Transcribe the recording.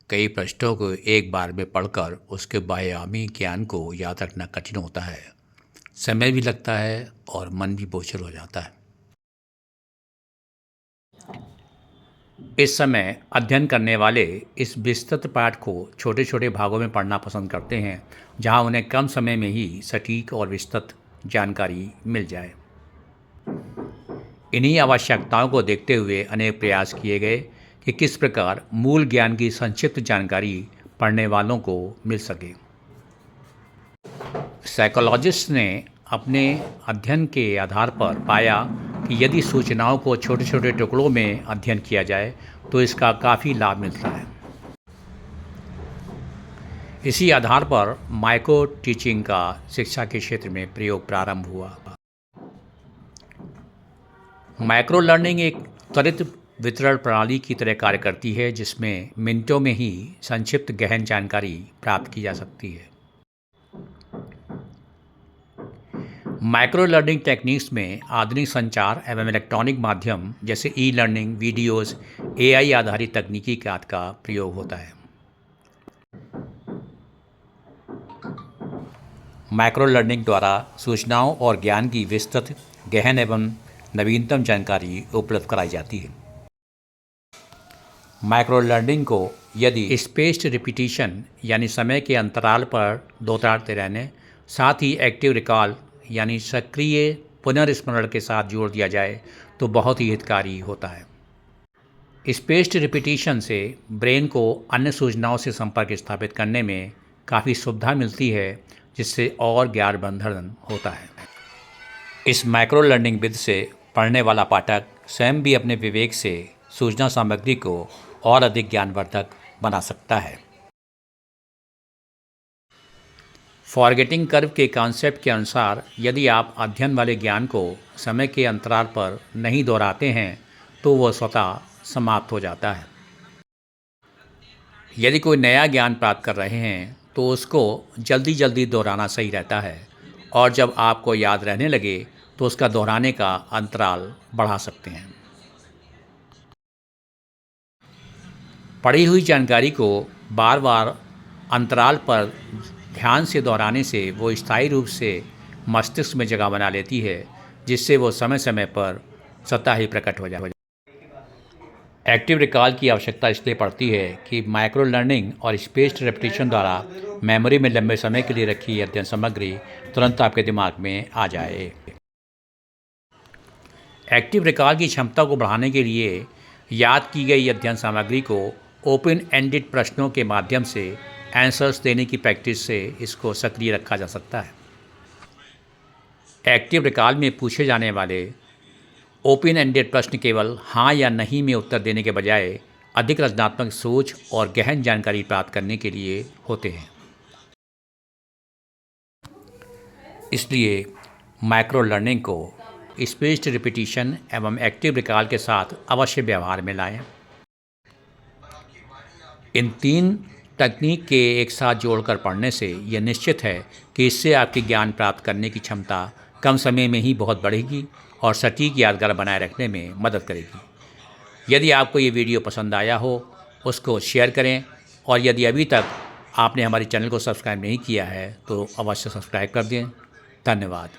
कई पृष्ठों को एक बार में पढ़कर उसके बाह्यामी ज्ञान को याद रखना कठिन होता है, समय भी लगता है और मन भी बोझिल हो जाता है। इस समय अध्ययन करने वाले इस विस्तृत पाठ को छोटे छोटे भागों में पढ़ना पसंद करते हैं, जहां उन्हें कम समय में ही सटीक और विस्तृत जानकारी मिल जाए। इन्हीं आवश्यकताओं को देखते हुए अनेक प्रयास किए गए कि किस प्रकार मूल ज्ञान की संक्षिप्त जानकारी पढ़ने वालों को मिल सके। साइकोलॉजिस्ट ने अपने अध्ययन के आधार पर पाया कि यदि सूचनाओं को छोटे छोटे टुकड़ों में अध्ययन किया जाए तो इसका काफ़ी लाभ मिलता है। इसी आधार पर माइक्रो टीचिंग का शिक्षा के क्षेत्र में प्रयोग प्रारंभ हुआ। माइक्रो लर्निंग एक त्वरित वितरण प्रणाली की तरह कार्य करती है, जिसमें मिनटों में ही संक्षिप्त गहन जानकारी प्राप्त की जा सकती है। माइक्रो लर्निंग टेक्निक्स में आधुनिक संचार एवं इलेक्ट्रॉनिक माध्यम जैसे ई लर्निंग, वीडियोज़, AI आधारित तकनीकी का प्रयोग होता है। माइक्रो लर्निंग द्वारा सूचनाओं और ज्ञान की विस्तृत, गहन एवं नवीनतम जानकारी उपलब्ध कराई जाती है। माइक्रो लर्निंग को यदि स्पेस्ड रिपीटिशन यानी समय के अंतराल पर दोहराते रहने, साथ ही एक्टिव रिकॉल यानी सक्रिय पुनर्स्मरण के साथ जोड़ दिया जाए तो बहुत ही हितकारी होता है। स्पेस्ड रिपीटिशन से ब्रेन को अन्य सूचनाओं से संपर्क स्थापित करने में काफ़ी सुविधा मिलती है, जिससे और ज्ञानवर्धन होता है। इस माइक्रो लर्निंग विधि से पढ़ने वाला पाठक स्वयं भी अपने विवेक से सूचना सामग्री को और अधिक ज्ञानवर्धक बना सकता है। फॉरगेटिंग कर्व के कॉन्सेप्ट के अनुसार यदि आप अध्ययन वाले ज्ञान को समय के अंतराल पर नहीं दोहराते हैं तो वह स्वतः समाप्त हो जाता है। यदि कोई नया ज्ञान प्राप्त कर रहे हैं तो उसको जल्दी जल्दी दोहराना सही रहता है, और जब आपको याद रहने लगे तो उसका दोहराने का अंतराल बढ़ा सकते हैं। पढ़ी हुई जानकारी को बार बार अंतराल पर ध्यान से दोहराने से वो स्थायी रूप से मस्तिष्क में जगह बना लेती है, जिससे वो समय समय पर स्वतः ही प्रकट हो जाए। एक्टिव रिकॉल की आवश्यकता इसलिए पड़ती है कि माइक्रो लर्निंग और स्पेस्ड रेपिटेशन द्वारा मेमोरी में लंबे समय के लिए रखी अध्ययन सामग्री तुरंत आपके दिमाग में आ जाए। एक्टिव रिकॉल की क्षमता को बढ़ाने के लिए याद की गई अध्ययन सामग्री को ओपन एंडेड प्रश्नों के माध्यम से आंसर्स देने की प्रैक्टिस से इसको सक्रिय रखा जा सकता है। एक्टिव रिकॉल में पूछे जाने वाले ओपन एंडेड प्रश्न केवल हाँ या नहीं में उत्तर देने के बजाय अधिक रचनात्मक सोच और गहन जानकारी प्राप्त करने के लिए होते हैं। इसलिए माइक्रो लर्निंग को स्पेस्ड रिपीटिशन एवं एक्टिव रिकॉल के साथ अवश्य व्यवहार में लाएं। इन तीन तकनीक के एक साथ जोड़कर पढ़ने से यह निश्चित है कि इससे आपकी ज्ञान प्राप्त करने की क्षमता कम समय में ही बहुत बढ़ेगी और सटीक यादगार बनाए रखने में मदद करेगी। यदि आपको ये वीडियो पसंद आया हो उसको शेयर करें, और यदि अभी तक आपने हमारे चैनल को सब्सक्राइब नहीं किया है तो अवश्य सब्सक्राइब कर दें। धन्यवाद।